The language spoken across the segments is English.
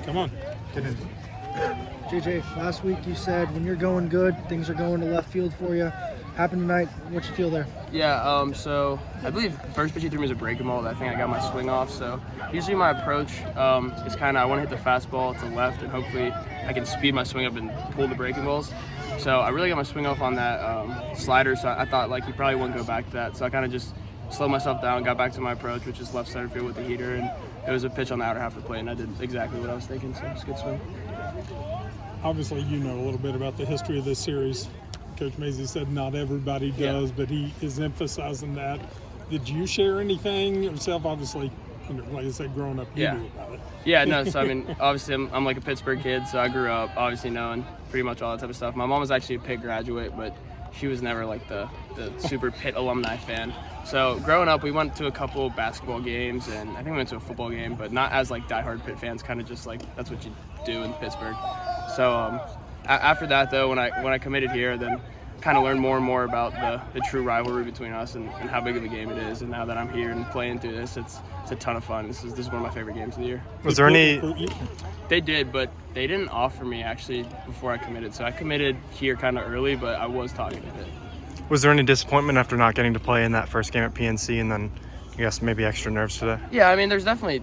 Come on. Get in. JJ, last week you said when you're going good, things are going to left field for you. Happened tonight. What you feel there? Yeah, so I believe the first pitch he threw me was a breaking ball. I think I got my swing off. So usually my approach is kind of I want to hit the fastball to the left, and hopefully I can speed my swing up and pull the breaking balls. So I really got my swing off on that slider. So I thought like he probably wouldn't go back to that. So I kind of just slowed myself down, got back to my approach, which is left center field with the heater, and it was a pitch on the outer half of the plate, and I did exactly what I was thinking. So it's a good swing. Obviously, you know a little bit about the history of this series. Coach Mazey said not everybody does, but he is emphasizing that. Did you share anything yourself? Obviously, like I said, growing up, you knew about it. Yeah, no, so I mean, obviously I'm like a Pittsburgh kid, so I grew up obviously knowing pretty much all that type of stuff. My mom was actually a Pitt graduate, but she was never like the super Pitt alumni fan. So growing up, we went to a couple basketball games, and I think we went to a football game, but not as like diehard Pitt fans, kind of just like that's what you do in Pittsburgh. So after that, though, when I committed here, then kind of learned more and more about the true rivalry between us and how big of a game it is. And now that I'm here and playing through this, it's a ton of fun. This is one of my favorite games of the year. Was there any? They did, but they didn't offer me actually before I committed. So I committed here kind of early, but I was talking to Pitt. Was there any disappointment after not getting to play in that first game at PNC, and then I guess maybe extra nerves today? Yeah, I mean, there's definitely,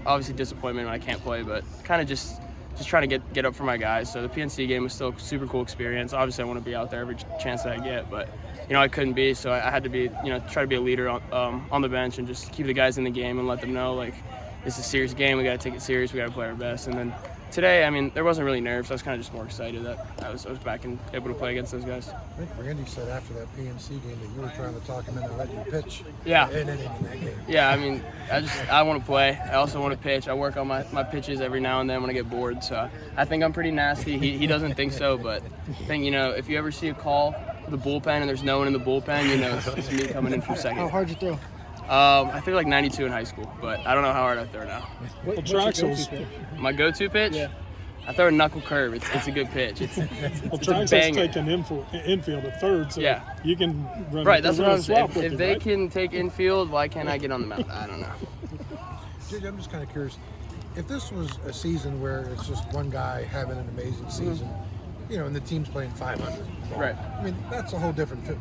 obviously disappointment when I can't play, but kind of just trying to get up for my guys. So the PNC game was still a super cool experience. Obviously, I want to be out there every chance that I get, but I couldn't be. So I had to be, try to be a leader on the bench and just keep the guys in the game and let them know like it's a serious game. We got to take it serious. We got to play our best. And then today, there wasn't really nerves. I was kind of just more excited that I was back and able to play against those guys. I think Randy said after that PNC game that you were trying to talk him into letting you pitch. Yeah. In that game. Yeah, I want to play. I also want to pitch. I work on my pitches every now and then when I get bored. So I think I'm pretty nasty. He doesn't think so, but I think, if you ever see a call with the bullpen and there's no one in the bullpen, it's me coming in from second. How hard you throw? I threw like 92 in high school, but I don't know how hard I throw now. What's your go-to pitch? My go-to pitch? Yeah. I throw a knuckle curve. It's a good pitch. It's Traxel's taking infield at third, so you can run. Right, that's what I'm saying. If they can take infield, why can't I get on the mound? I don't know. JJ, I'm just kind of curious. If this was a season where it's just one guy having an amazing season, and the team's playing 500. Right. That's a whole different fit.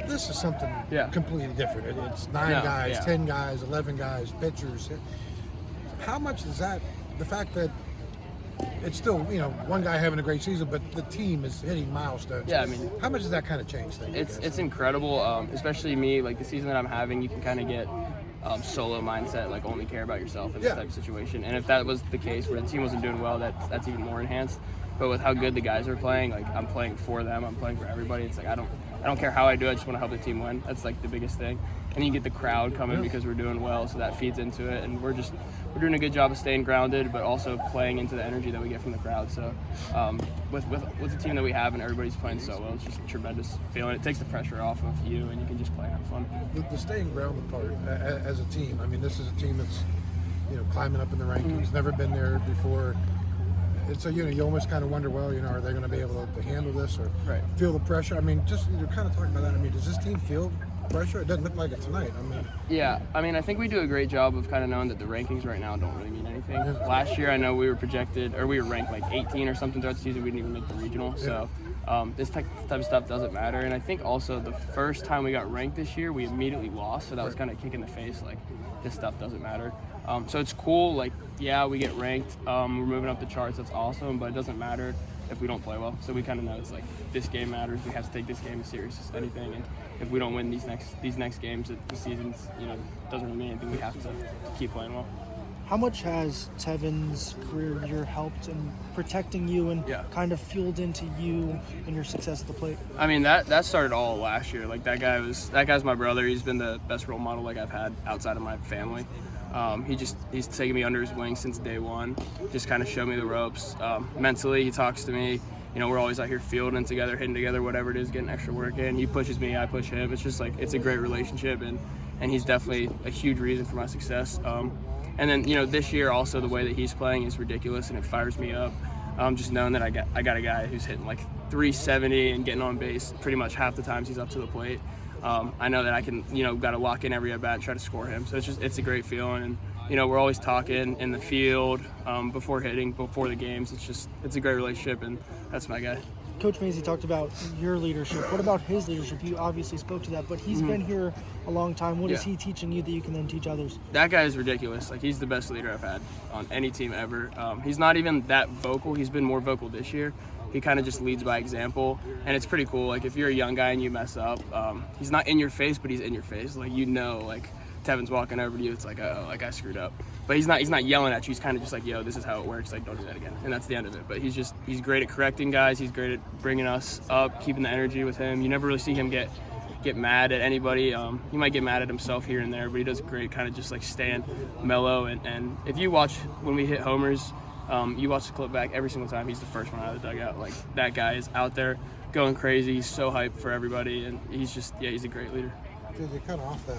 This is something completely different. It's 9 guys, 10 guys, 11 guys, pitchers. How much is that, the fact that it's still, one guy having a great season, but the team is hitting milestones. Yeah, how much does that kind of change things? It's incredible, especially me. Like the season that I'm having, you can kind of get solo mindset, like only care about yourself in this type of situation. And if that was the case where the team wasn't doing well, that's even more enhanced. But with how good the guys are playing, like I'm playing for them, I'm playing for everybody. It's like I don't care how I do it, I just want to help the team win. That's like the biggest thing. And you get the crowd coming because we're doing well, so that feeds into it. And we're doing a good job of staying grounded, but also playing into the energy that we get from the crowd. So with the team that we have and everybody's playing so well, it's just a tremendous feeling. It takes the pressure off of you, and you can just play and have fun. The staying grounded part as a team. This is a team that's climbing up in the rankings, never been there before. And so, you almost kind of wonder, well, are they going to be able to handle this or feel the pressure? Just kind of talking about that. Does this team feel pressure? It doesn't look like it tonight. Yeah, I think we do a great job of kind of knowing that the rankings right now don't really mean anything. Last year, I know we were projected, or we were ranked like 18 or something throughout the season. We didn't even make the regional. So this type of stuff doesn't matter. And I think also the first time we got ranked this year, we immediately lost. So that was kind of a kick in the face, like this stuff doesn't matter. So it's cool, like, we get ranked, we're moving up the charts, that's awesome, but it doesn't matter if we don't play well. So we kind of know it's like, this game matters, we have to take this game as serious as anything, and if we don't win these next games, the season's, doesn't really mean anything, we have to keep playing well. How much has Tevin's career year helped in protecting you and kind of fueled into you and your success at the plate? That started all last year. Like that guy's my brother. He's been the best role model like I've had outside of my family. He's taken me under his wing since day one. Just kind of showed me the ropes. Mentally, he talks to me. We're always out here fielding together, hitting together, whatever it is, getting extra work in. He pushes me, I push him. It's just like it's a great relationship, and he's definitely a huge reason for my success. And then this year also the way that he's playing is ridiculous, and it fires me up. Just knowing that I got a guy who's hitting like 370 and getting on base pretty much half the times he's up to the plate. I know that I can got to lock in every at bat and try to score him. So it's a great feeling, and we're always talking in the field, before hitting, before the games. It's a great relationship, and that's my guy. Coach Mazey talked about your leadership. What about his leadership? You obviously spoke to that, but he's been here a long time. What is he teaching you that you can then teach others? That guy is ridiculous. Like, he's the best leader I've had on any team ever. He's not even that vocal. He's been more vocal this year. He kind of just leads by example, and it's pretty cool. Like, if you're a young guy and you mess up, he's not in your face, but he's in your face. Like, like Tevin's walking over to you, it's like, oh, like I screwed up. But he's not yelling at you. He's kind of just like, yo, this is how it works. Like, don't do that again. And that's the end of it. But he's great at correcting guys. He's great at bringing us up, keeping the energy with him. You never really see him get mad at anybody. He might get mad at himself here and there, but he does great kind of just like staying mellow. And if you watch when we hit homers, you watch the clip back every single time, he's the first one out of the dugout. Like, that guy is out there going crazy. He's so hyped for everybody, and he's a great leader. JJ, kind of off that,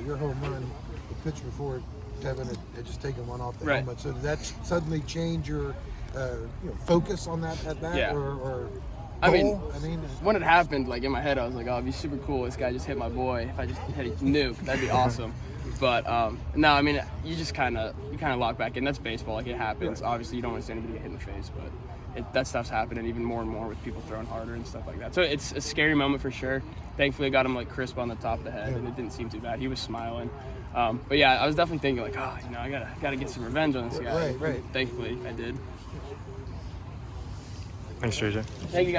your home run, the pitch before Tevin had just taken one off the helmet. So did that suddenly change your focus on that at bat? Yeah. Or I mean, goal? when it happened, like in my head, I was like, oh, it'd be super cool. This guy just hit my boy. If I just hit a nuke, that'd be awesome. But no, I mean, you kind of lock back in. That's baseball. Like, it happens. Right. Obviously, you don't want to see anybody get hit in the face, but that stuff's happening even more and more with people throwing harder and stuff like that. So it's a scary moment for sure. Thankfully, I got him like crisp on the top of the head, and it didn't seem too bad. He was smiling. But yeah, I was definitely thinking like, oh, I gotta get some revenge on this guy. Right. Thankfully, I did. Thanks, JJ. Thank you, guys.